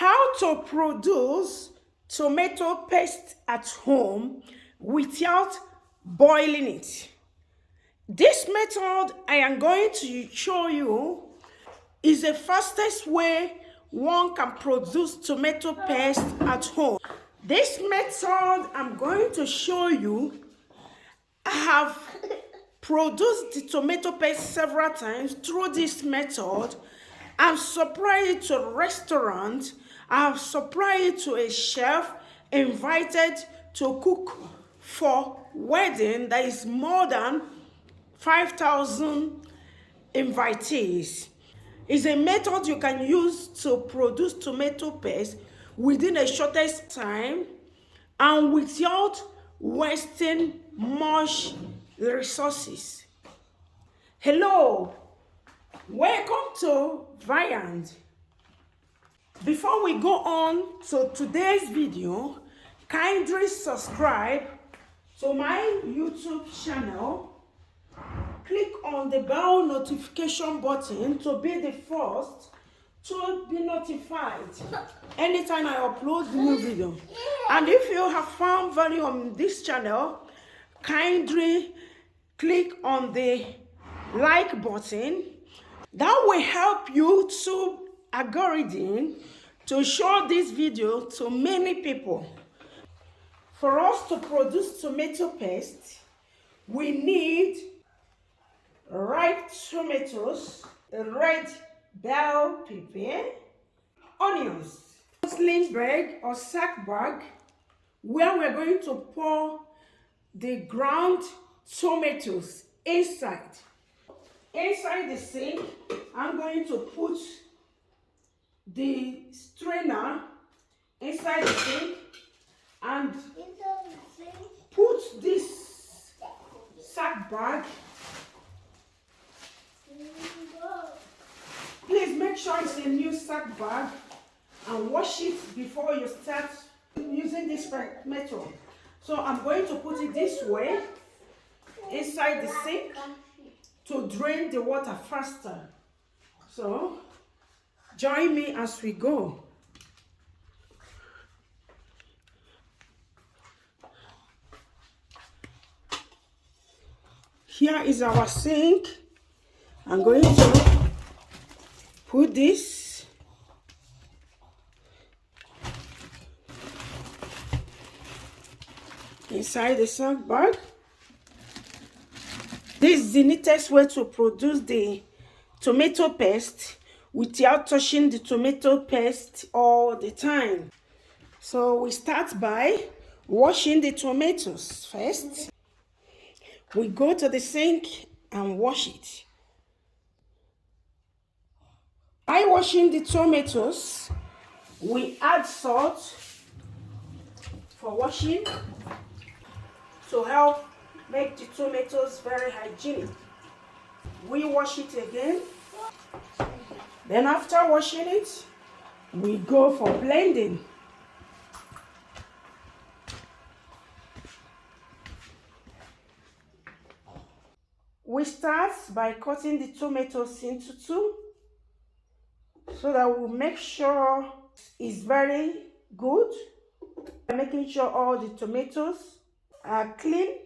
How to produce tomato paste at home without boiling it. This method I am going to show you is the fastest way one can produce tomato paste at home. This method I'm going to show you, I have produced the tomato paste several times through this method. I've supplied it to a restaurant. I've supplied it to a chef invited to cook for wedding. There is more than 5,000 invitees. It's a method you can use to produce tomato paste within a shortest time and without wasting much resources. Hello, welcome to Viand. Before we go on to today's video, kindly subscribe to my YouTube channel. Click on the bell notification button to be the first to be notified anytime I upload new video. And if you have found value on this channel, kindly click on the like button. That will help YouTube algorithm to show this video to many people. For us to produce tomato paste, we need ripe tomatoes, red bell pepper, onions, sling bag or sack bag where we're going to pour the ground tomatoes inside. Inside the sink, I'm going to put the strainer inside the sink and put this sack bag. Please make sure it's a new sack bag and wash it before you start using this method. So I'm going to put it this way inside the sink to drain the water faster. So join me as we go. Here is our sink. I'm going to put this inside the sack bag. This is the neatest way to produce the tomato paste without touching the tomato paste all the time. So we start by washing the tomatoes first. We go to the sink and wash it. By washing the tomatoes, we add salt for washing to help make the tomatoes very hygienic. We wash it again. Then after washing it, we go for blending. We start by cutting the tomatoes into two so that we'll make sure it's very good. Making sure all the tomatoes are clean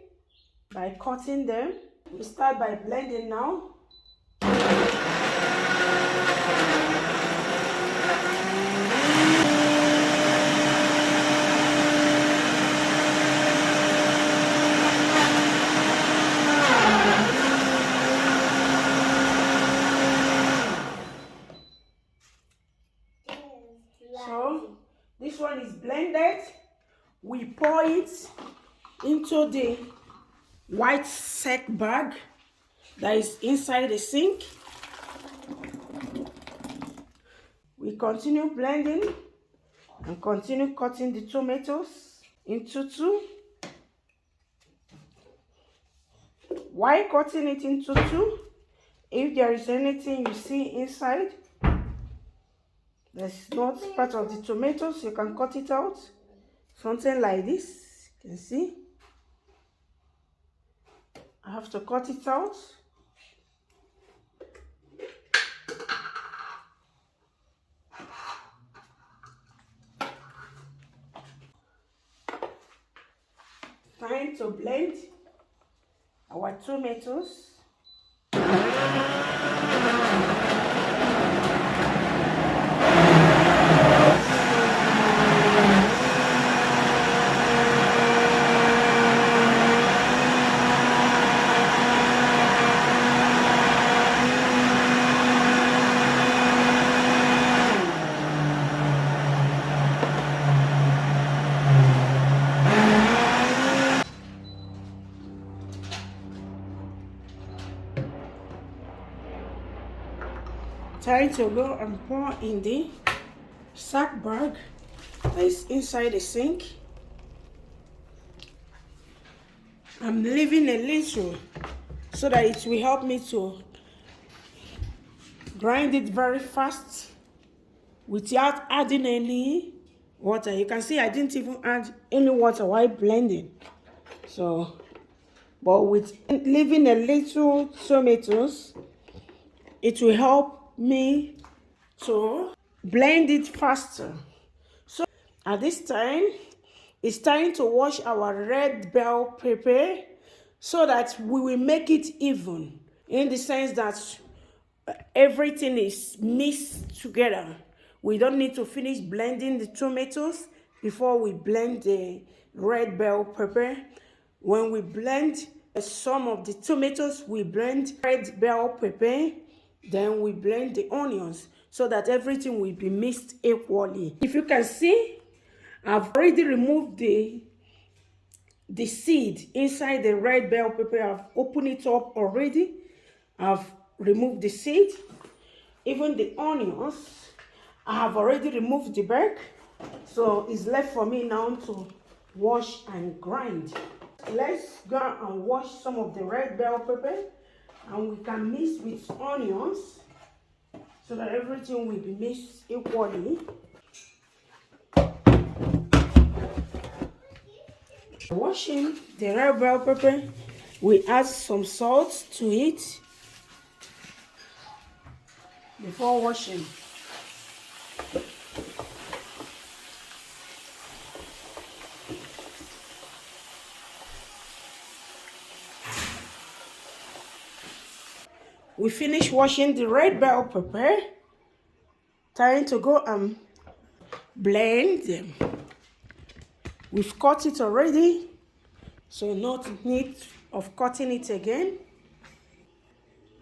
by cutting them. We start by blending now. So this one is blended. We pour it into the white sack bag that is inside the sink. We continue blending and continue cutting the tomatoes into two. While cutting it into two, if there is anything you see inside that's not part of the tomatoes, you can cut it out. Something like this, you can see. I have to cut it out. time to blend our tomatoes. Time to go and pour in the sack bag that is inside the sink. I'm leaving a little so that it will help me to grind it very fast without adding any water. You can see I didn't even add any water while blending. So, but with leaving a little tomatoes, it will help me to blend it faster. So at this time, it's time to wash our red bell pepper so that we will make it even, in the sense that everything is mixed together. We don't need to finish blending the tomatoes before we blend the red bell pepper. When we blend some of the tomatoes, we blend red bell pepper, then we blend the onions so that everything will be mixed equally. If you can see, I've already removed the seed inside the red bell pepper. I've opened it up already. I've removed the seed. Even the onions, I have already removed the bark. So it's left for me now to wash and grind. Let's go and wash some of the red bell pepper, and we can mix with onions so that everything will be mixed equally. Washing the red bell pepper, we add some salt to it before washing. We finish washing the red bell pepper. Time to go and blend them. We've cut it already, so not need of cutting it again.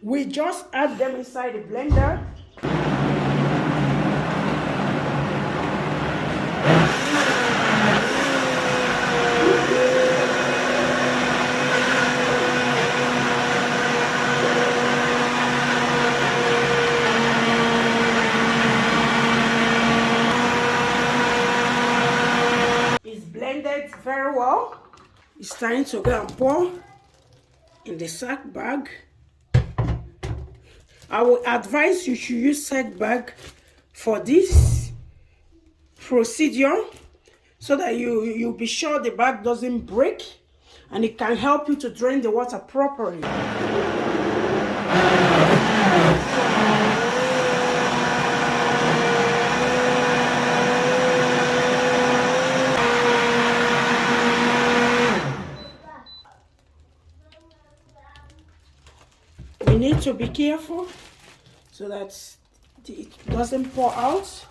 We just add them inside the blender. Very well. It's time to go and pour in the sack bag. I will advise you should use sack bag for this procedure so that you'll be sure the bag doesn't break, and it can help you to drain the water properly. We need to be careful so that it doesn't pour out.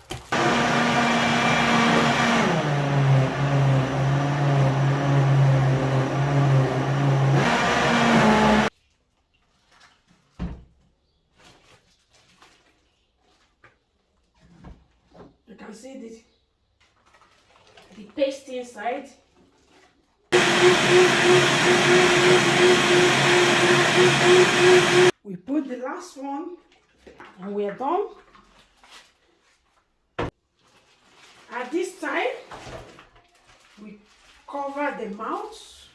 You can see the paste inside. We put the last one and we are done. At this time, we cover the mouth,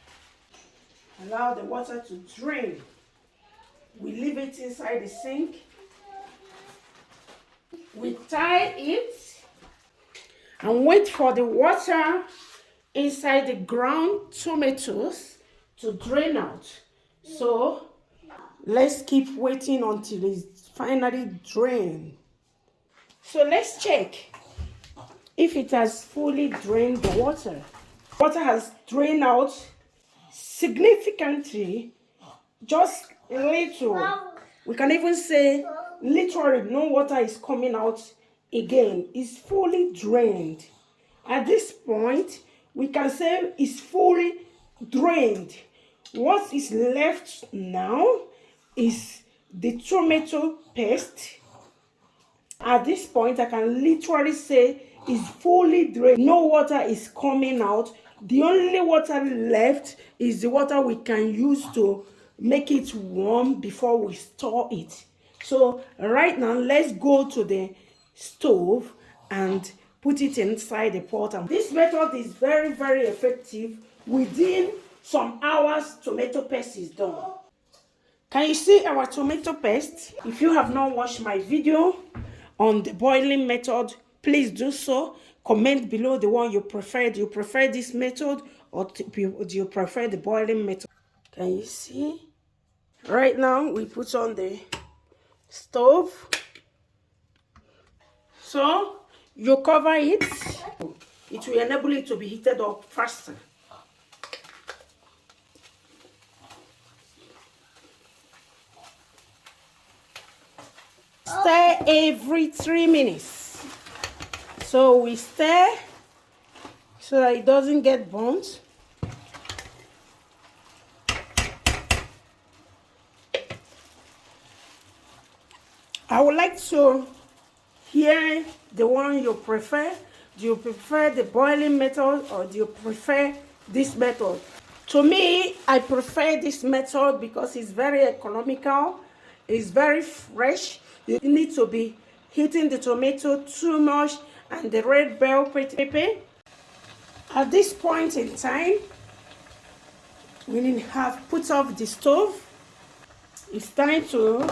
allow the water to drain. We leave it inside the sink. We tie it and wait for the water inside the ground tomatoes to drain out. So let's keep waiting until it's finally drained. So let's check if it has fully drained the water. Water has drained out significantly, just a little. We can even say literally no water is coming out again. It's fully drained. At this point, we can say it's fully drained. What is left now is the tomato paste. At this point, I can literally say it's fully drained. No water is coming out. The only water left is the water we can use to make it warm before we store it. So right now, let's go to the stove and put it inside the pot. And this method is very, very effective. Within some hours, tomato paste is done. Can you see our tomato paste? If you have not watched my video on the boiling method, please do so. Comment below the one you prefer. Do you prefer this method or do you prefer the boiling method? Can you see? Right now, we put on the stove. So, you cover it. It will enable it to be heated up faster. Stir every 3 minutes. So we stir so that it doesn't get burnt. I would like to hear the one you prefer. Do you prefer the boiling method or do you prefer this method? To me, I prefer this method because it's very economical. It's very fresh. You need to be heating the tomato too much and the red bell pepper. At this point in time, we have put off the stove. It's time to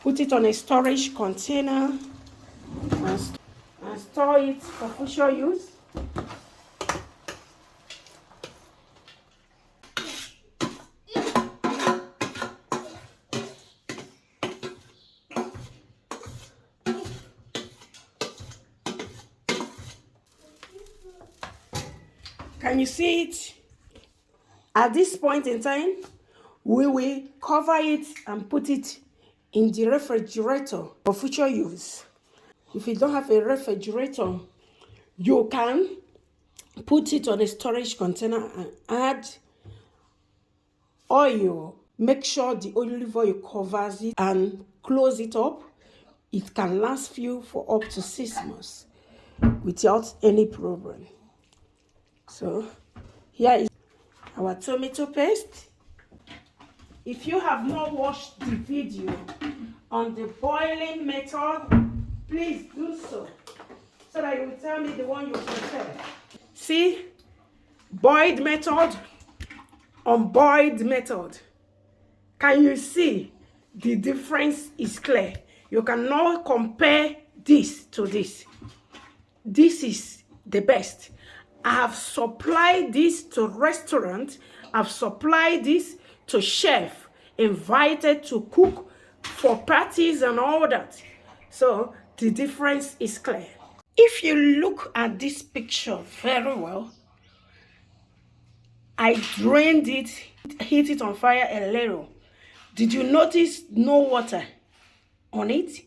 put it on a storage container and store it for future use. Can you see it? At this point in time, we will cover it and put it in the refrigerator for future use. If you don't have a refrigerator, you can put it on a storage container and add oil. Make sure the olive oil covers it and close it up. It can last you for up to 6 months without any problem. So here is our tomato paste. If you have not watched the video on the boiling method, please do so that you will tell me the one you prefer. See, boiled method, unboiled method. Can you see the difference is clear? You cannot compare this to this. This is the best. I have supplied this to restaurants. I've supplied this to chef invited to cook for parties and all that. So the difference is clear. If you look at this picture very well, I drained it, heat it on fire a little. Did you notice no water on it?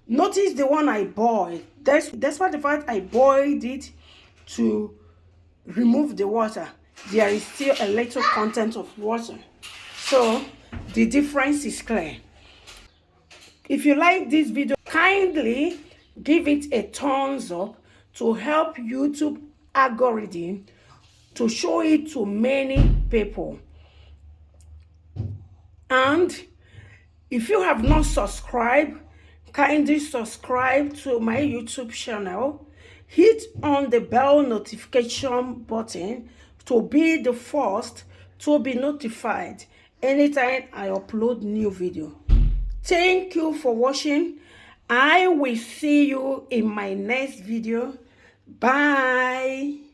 Notice the one I boiled. Despite the fact I boiled it to remove the water, there is still a little content of water. So the difference is clear. If you like this video, kindly give it a thumbs up to help YouTube algorithm to show it to many people. And if you have not subscribed, kindly subscribe to my YouTube channel. Hit on the bell notification button to be the first to be notified anytime I upload new video. Thank you for watching. I will see you in my next video. Bye.